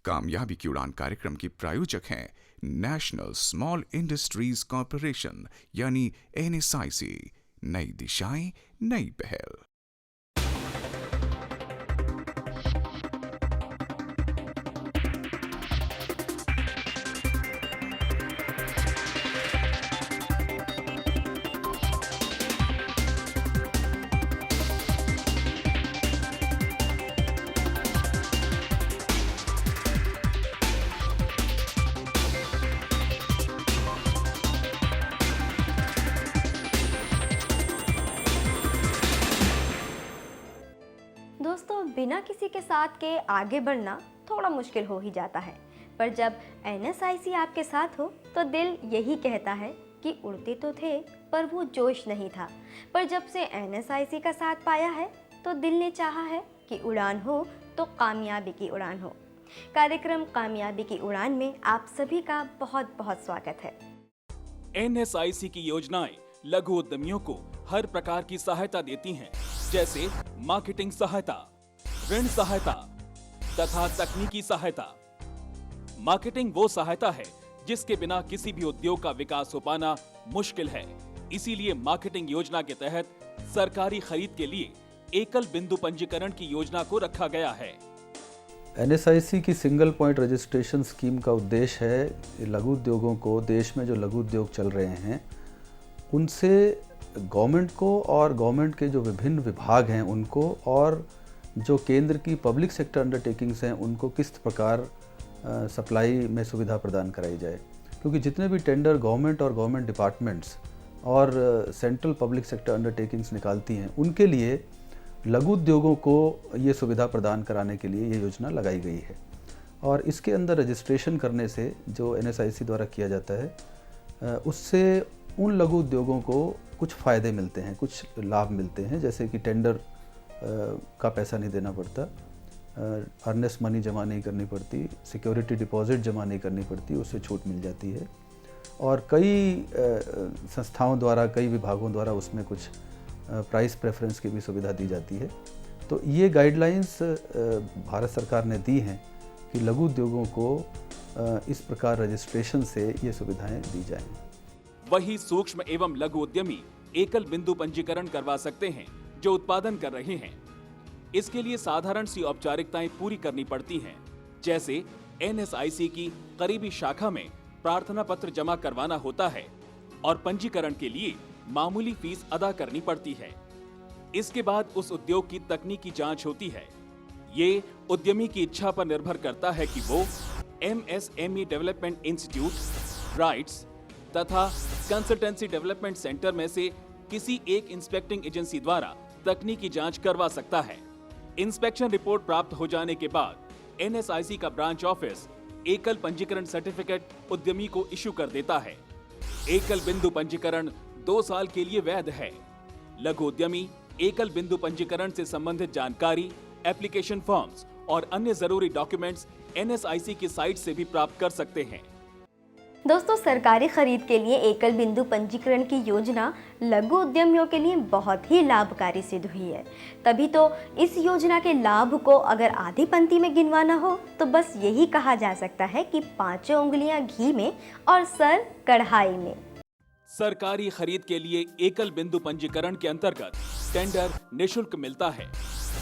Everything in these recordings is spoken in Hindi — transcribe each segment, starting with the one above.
कामयाबी की उड़ान कार्यक्रम की प्रायोजक हैं नेशनल स्मॉल इंडस्ट्रीज कॉरपोरेशन यानी NSIC। नई दिशाएं, नई पहल। दोस्तों, बिना किसी के साथ के आगे बढ़ना थोड़ा मुश्किल हो ही जाता है, पर जब NSIC आपके साथ हो तो दिल यही कहता है कि उड़ते तो थे पर वो जोश नहीं था। पर जब से NSIC का साथ पाया है तो दिल ने चाहा है कि उड़ान हो तो कामयाबी की उड़ान हो। कार्यक्रम कामयाबी की उड़ान में आप सभी का बहुत बहुत स्वागत है। NSIC की योजनाएं लघु उद्यमियों को हर प्रकार की सहायता देती हैं, जैसे मार्केटिंग सहायता, ऋण सहायता तथा तकनीकी सहायता। मार्केटिंग वो सहायता है जिसके बिना किसी भी उद्योग का विकास हो पाना मुश्किल है। इसीलिए मार्केटिंग योजना के तहत सरकारी खरीद के लिए एकल बिंदु पंजीकरण की योजना को रखा गया है। NSIC की सिंगल पॉइंट रजिस्ट्रेशन स्कीम का उद्देश्य है लघु उद्योगों को, देश में जो लघु उद्योग चल रहे हैं उनसे गवर्नमेंट को और गवर्नमेंट के जो विभिन्न विभाग हैं उनको और जो केंद्र की पब्लिक सेक्टर अंडरटेकिंग्स हैं उनको किस प्रकार सप्लाई में सुविधा प्रदान कराई जाए। क्योंकि जितने भी टेंडर गवर्नमेंट और गवर्नमेंट डिपार्टमेंट्स और सेंट्रल पब्लिक सेक्टर अंडरटेकिंग्स निकालती हैं उनके लिए लघु उद्योगों को ये सुविधा प्रदान कराने के लिए ये योजना लगाई गई है। और इसके अंदर रजिस्ट्रेशन करने से जो NSIC द्वारा किया जाता है उससे उन लघु उद्योगों को कुछ फ़ायदे मिलते हैं, कुछ लाभ मिलते हैं, जैसे कि टेंडर का पैसा नहीं देना पड़ता, अर्नेस्ट मनी जमा नहीं करनी पड़ती, सिक्योरिटी डिपॉजिट जमा नहीं करनी पड़ती, उससे छूट मिल जाती है। और कई संस्थाओं द्वारा, कई विभागों द्वारा उसमें कुछ प्राइस प्रेफरेंस की भी सुविधा दी जाती है। तो ये गाइडलाइंस भारत सरकार ने दी हैं कि लघु उद्योगों को इस प्रकार रजिस्ट्रेशन से ये सुविधाएं दी जाएं। वही सूक्ष्म एवं लघु उद्यमी एकल बिंदु पंजीकरण करवा सकते हैं जो उत्पादन कर रहे हैं। इसके लिए साधारण सी औपचारिकताएं पूरी करनी पड़ती हैं, जैसे NSIC की करीबी शाखा में प्रार्थना पत्र जमा करवाना होता है और पंजीकरण के लिए मामूली फीस अदा करनी पड़ती है। इसके बाद उस उद्योग की तकनीकी जांच होती है। ये उद्यमी की इच्छा पर निर्भर करता है कि वो MSME डेवलपमेंट इंस्टीट्यूट, राइट्स तथा कंसल्टेंसी डेवलपमेंट सेंटर में से किसी एक इंस्पेक्टिंग एजेंसी द्वारा तकनीकी जांच करवा सकता है। इंस्पेक्शन रिपोर्ट प्राप्त हो जाने के बाद NSIC का ब्रांच ऑफिस एकल पंजीकरण सर्टिफिकेट उद्यमी को इशू कर देता है। एकल बिंदु पंजीकरण 2 साल के लिए वैध है। लघु उद्यमी एकल बिंदु पंजीकरण से संबंधित जानकारी, एप्लीकेशन फॉर्म्स और अन्य जरूरी डॉक्यूमेंट्स NSIC की साइट से भी प्राप्त कर सकते हैं। दोस्तों, सरकारी खरीद के लिए एकल बिंदु पंजीकरण की योजना लघु उद्यमियों के लिए बहुत ही लाभकारी सिद्ध हुई है। तभी तो इस योजना के लाभ को अगर आधी पंक्ति में गिनवाना हो तो बस यही कहा जा सकता है कि 5 उंगलियां घी में और सर कढ़ाई में। सरकारी खरीद के लिए एकल बिंदु पंजीकरण के अंतर्गत टेंडर निशुल्क मिलता है।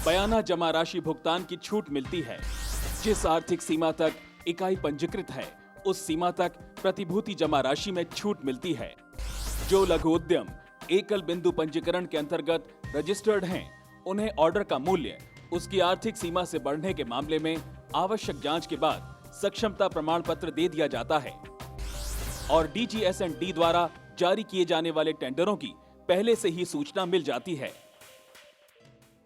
बयाना जमा राशि भुगतान की छूट मिलती है। जिस आर्थिक सीमा तक इकाई पंजीकृत है उस सीमा तक प्रतिभूति जमा राशि में छूट मिलती है। जो लघु उद्यम एकल बिंदु पंजीकरण के अंतर्गत रजिस्टर्ड हैं, उन्हें ऑर्डर का मूल्य उसकी आर्थिक सीमा से बढ़ने के मामले में आवश्यक जांच के बाद सक्षमता प्रमाण पत्र दे दिया जाता है और DGS&D द्वारा जारी किए जाने वाले टेंडरों की पहले से ही सूचना मिल जाती है।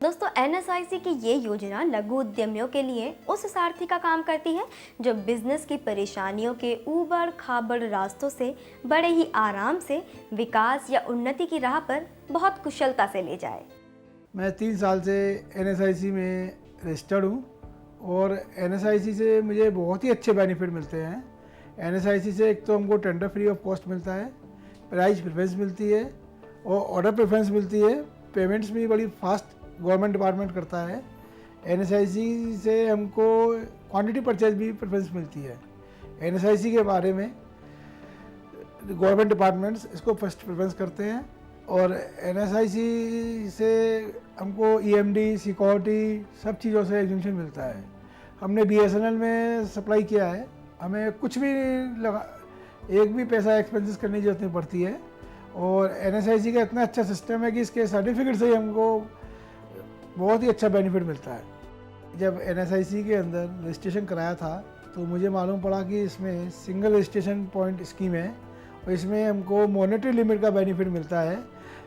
दोस्तों, NSIC की ये योजना लघु उद्यमियों के लिए उस सारथी का काम करती है जो बिजनेस की परेशानियों के ऊबड़ खाबड़ रास्तों से बड़े ही आराम से विकास या उन्नति की राह पर बहुत कुशलता से ले जाए। मैं 3 साल से NSIC में रजिस्टर्ड हूँ और NSIC से मुझे बहुत ही अच्छे बेनिफिट मिलते हैं। NSIC से एक तो हमको टेंडर फ्री ऑफ कॉस्ट मिलता है, प्राइस प्रेफरेंस मिलती है और ऑर्डर प्रेफरेंस मिलती है। पेमेंट्स भी बड़ी फास्ट गवर्नमेंट डिपार्टमेंट करता है। एनएसआईसी से हमको क्वांटिटी परचेज भी प्रेफरेंस मिलती है। एनएसआईसी के बारे में गवर्नमेंट डिपार्टमेंट्स इसको फर्स्ट प्रेफरेंस करते हैं और एनएसआईसी से हमको ईएमडी, सिक्योरिटी सब चीज़ों से एग्जेम्पशन मिलता है। हमने बीएसएनएल में सप्लाई किया है, हमें कुछ भी लगा, एक भी पैसा एक्सपेंसेस करने की जरूरत नहीं पड़ती है और एनएसआईसी का इतना अच्छा सिस्टम है कि इसके सर्टिफिकेट से ही हमको बहुत ही अच्छा बेनिफिट मिलता है। जब एनएसआईसी के अंदर रजिस्ट्रेशन कराया था तो मुझे मालूम पड़ा कि इसमें सिंगल रजिस्ट्रेशन पॉइंट स्कीम है और इसमें हमको मॉनेटरी लिमिट का बेनिफिट मिलता है,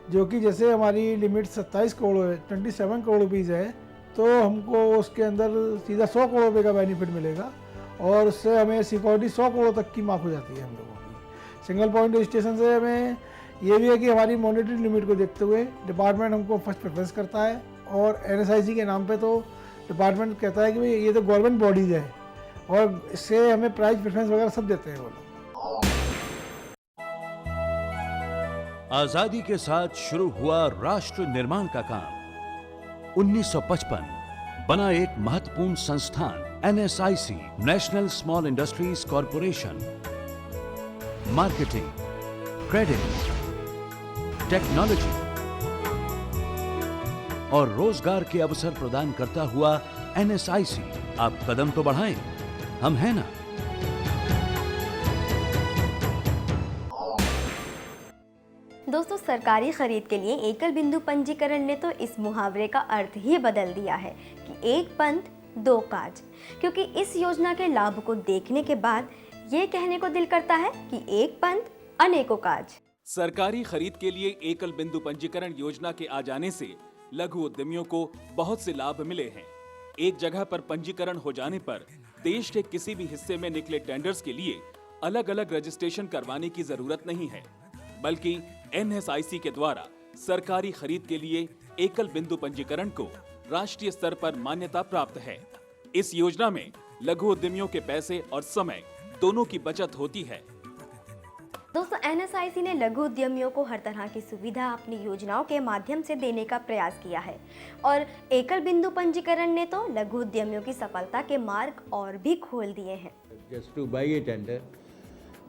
जो कि जैसे हमारी लिमिट 27 करोड़ है, 27 करोड़ रुपीज़ है, तो हमको उसके अंदर सीधा 100 करोड़ रुपये का बेनिफिट मिलेगा और उससे हमें सिक्योरिटी 100 करोड़ तक की माफ़ हो जाती है हम लोगों की। सिंगल पॉइंट रजिस्ट्रेशन से हमें ये भी है कि हमारी मॉनेटरी लिमिट को देखते हुए डिपार्टमेंट हमको फर्स्ट प्रेफरेंस करता है और एनएसआईसी के नाम पे तो डिपार्टमेंट कहता है कि भाई ये तो गवर्नमेंट बॉडीज़ है और इससे हमें प्राइस प्रेफरेंस वगैरह सब देते हैं वो लोग। आजादी के साथ शुरू हुआ राष्ट्र निर्माण का काम। 1955 बना एक महत्वपूर्ण संस्थान NSIC, national small industries corporation. Marketing, credit, technology और रोजगार के अवसर प्रदान करता हुआ एनएसआईसी, आप कदम तो बढ़ाएं, हम हैं ना। दोस्तों, सरकारी खरीद के लिए एकल बिंदु पंजीकरण ने तो इस मुहावरे का अर्थ ही बदल दिया है कि एक पंथ दो काज, क्योंकि इस योजना के लाभ को देखने के बाद ये कहने को दिल करता है कि एक पंथ अनेकों काज। सरकारी खरीद के लिए एकल बिंदु पंजीकरण योजना के आ जाने से लघु उद्यमियों को बहुत से लाभ मिले हैं। एक जगह पर पंजीकरण हो जाने पर देश के किसी भी हिस्से में निकले टेंडर्स के लिए अलग अलग रजिस्ट्रेशन करवाने की जरूरत नहीं है, बल्कि एनएसआईसी के द्वारा सरकारी खरीद के लिए एकल बिंदु पंजीकरण को राष्ट्रीय स्तर पर मान्यता प्राप्त है। इस योजना में लघु उद्यमियों के पैसे और समय दोनों की बचत होती है। दोस्तों, एनएसआईसी ने लघु उद्यमियों को हर तरह की सुविधा अपनी योजनाओं के माध्यम से देने का प्रयास किया है और एकल बिंदु पंजीकरण ने तो लघु उद्यमियों की सफलता के मार्ग और भी खोल दिए हैं। Just to buy a tender,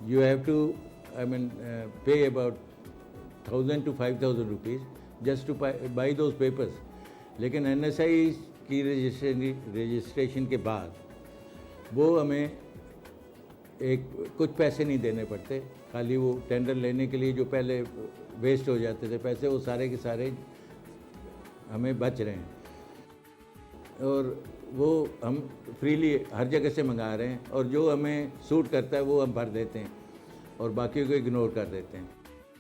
you have to, pay about 1,000 to 5,000 rupees just to buy those papers. लेकिन एनएसआई की रजिस्ट्रेशन के बाद वो हमें कुछ पैसे नहीं देने पड़ते, खाली वो टेंडर लेने के लिए जो पहले वेस्ट हो जाते थे पैसे, वो सारे के सारे हमें बच रहे हैं और वो हम फ्रीली हर जगह से मंगा रहे हैं और जो हमें सूट करता है वो हम भर देते हैं और बाकी को इग्नोर कर देते हैं।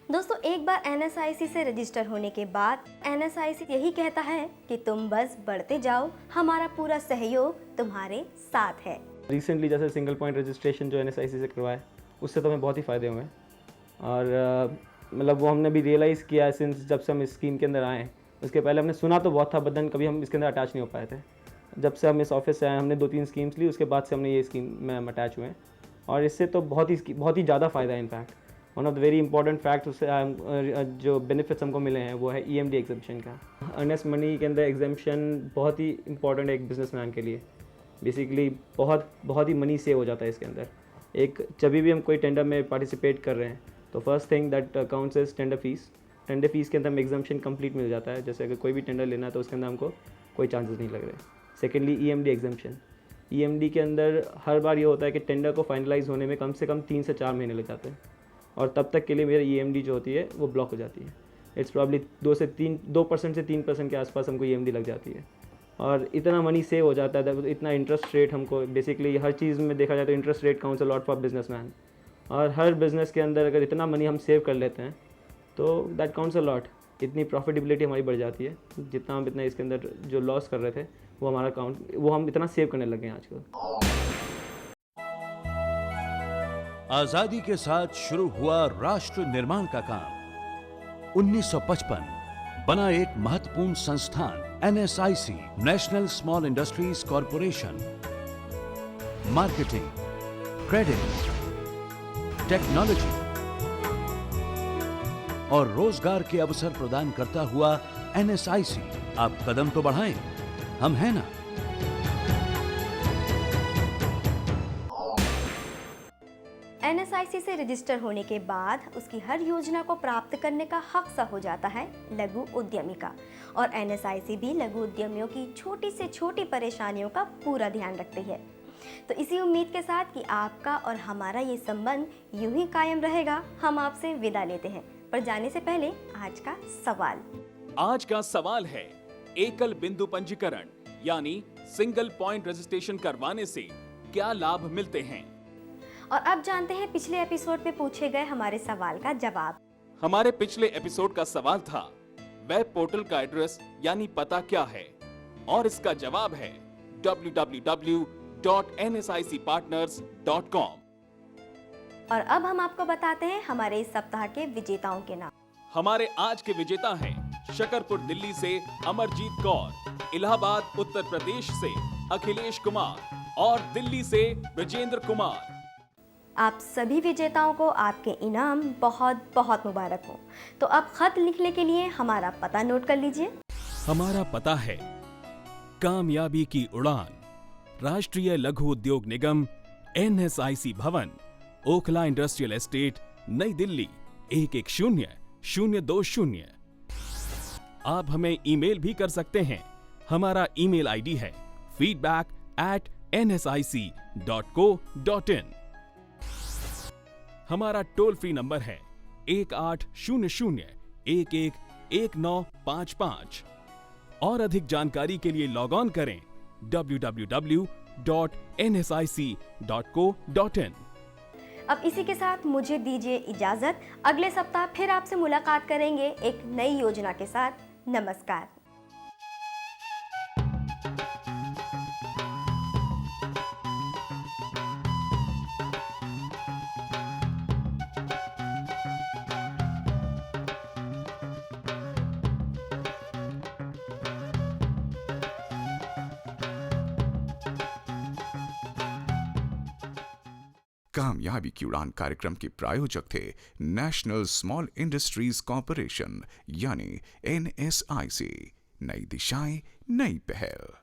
दोस्तों, एक बार एनएसआईसी से रजिस्टर होने के बाद एनएसआईसी यही कहता है कि तुम बस बढ़ते जाओ, हमारा पूरा सहयोग तुम्हारे साथ है। रिसेंटली जैसे सिंगल पॉइंट रजिस्ट्रेशन जो एनएसआईसी से करवाया, उससे तो हमें बहुत ही फ़ायदे हुए और मतलब वो हमने भी रियलाइज़ किया सिंस जब से हम इस स्कीम के अंदर आए। उसके पहले हमने सुना तो बहुत था, बट देन कभी हम इसके अंदर अटैच नहीं हो पाए थे। जब से हम इस ऑफिस से आए, हमने 2-3 स्कीम्स ली, उसके बाद से हमने ये स्कीम में हम अटैच हुए हैं और इससे तो बहुत ही ज़्यादा फ़ायदा है। In fact one of the very important fact उससे जो बेनिफिट्स हमको मिले हैं वो है ईएमडी एग्जेम्पशन का। अर्नेस्ट मनी के अंदर एग्जेम्पशन बहुत ही इंपॉर्टेंट है एक बिजनेसमैन के लिए। बेसिकली बहुत ही मनी सेव हो जाता है इसके अंदर। एक जब भी हम कोई टेंडर में पार्टिसिपेट कर रहे हैं तो first thing that counts is tender fees. Tender fees के अंदर हमें एग्जाम्पशन कंप्लीट मिल जाता है, जैसे अगर कोई भी टेंडर लेना है तो उसके अंदर हमको कोई चांसेस नहीं लग रहे। Secondly EMD exemption. ईएमडी के अंदर हर बार ये होता है कि टेंडर को फाइनलाइज होने में कम से कम 3 से 4 महीने लग जाते हैं और तब तक के लिए मेरी ईएमडी जो होती है वो ब्लॉक हो जाती है। इट्स प्रॉब्ली 2% से 3% के आसपास हमको ईएमडी लग जाती है और इतना मनी सेव हो जाता है, इतना इंटरेस्ट रेट हमको बेसिकली हर चीज़ में देखा जाए तो interest rate counts a lot for businessman. और हर बिज़नेस के अंदर अगर इतना मनी हम सेव कर लेते हैं तो दैट काउंट्स अ लॉट। इतनी प्रॉफिटेबिलिटी हमारी बढ़ जाती है, जितना हम इतना इसके अंदर जो लॉस कर रहे थे वो हमारा वो हम इतना सेव करने लगे हैं आजकल। आजादी के साथ शुरू हुआ राष्ट्र निर्माण का काम। 1955 बना एक महत्वपूर्ण संस्थान NSIC, national small industries corporation. Marketing, credit, technology और रोजगार के अवसर प्रदान करता हुआ एनएसआईसी, आप कदम तो बढ़ाएं, हम हैं ना। NSIC से रजिस्टर होने के बाद उसकी हर योजना को प्राप्त करने का हक सा हो जाता है लघु उद्यमी का। और NSIC भी लघु उद्यमियों की छोटी से छोटी परेशानियों का पूरा ध्यान रखती है। तो इसी उम्मीद के साथ कि आपका और हमारा ये संबंध यूं ही कायम रहेगा, हम आपसे विदा लेते हैं। पर जाने से पहले आज का सवाल। आज का सवाल है, एकल बिंदु पंजीकरण यानी सिंगल पॉइंट रजिस्ट्रेशन करवाने से क्या लाभ मिलते हैं? और अब जानते हैं पिछले एपिसोड में पूछे गए हमारे सवाल का जवाब। हमारे पिछले एपिसोड का सवाल था, वेब पोर्टल का एड्रेस यानी पता क्या है? और इसका जवाब है www.nsicpartners.com। और अब हम आपको बताते हैं हमारे इस सप्ताह के विजेताओं के नाम। हमारे आज के विजेता हैं शकरपुर दिल्ली से अमरजीत कौर, इलाहाबाद उत्तर प्रदेश से अखिलेश कुमार और दिल्ली से ब्रजेंद्र कुमार। आप सभी विजेताओं को आपके इनाम बहुत बहुत मुबारक हो। तो अब खत लिखने के लिए हमारा पता नोट कर लीजिए। हमारा पता है कामयाबी की उड़ान, राष्ट्रीय लघु उद्योग निगम, NSIC भवन, ओखला इंडस्ट्रियल एस्टेट, नई दिल्ली 110020। आप हमें ईमेल भी कर सकते हैं। हमारा ईमेल आईडी है feedback@nsic.co.in। हमारा टोल फ्री नंबर है 1800111955। और अधिक जानकारी के लिए लॉग ऑन करें www.nsic.co.in। अब इसी के साथ मुझे दीजिए इजाजत। अगले सप्ताह फिर आपसे मुलाकात करेंगे एक नई योजना के साथ। नमस्कार। कामयाबी की उड़ान कार्यक्रम के प्रायोजक थे नेशनल स्मॉल इंडस्ट्रीज कॉरपोरेशन यानी NSIC। नई दिशाएं, नई पहल।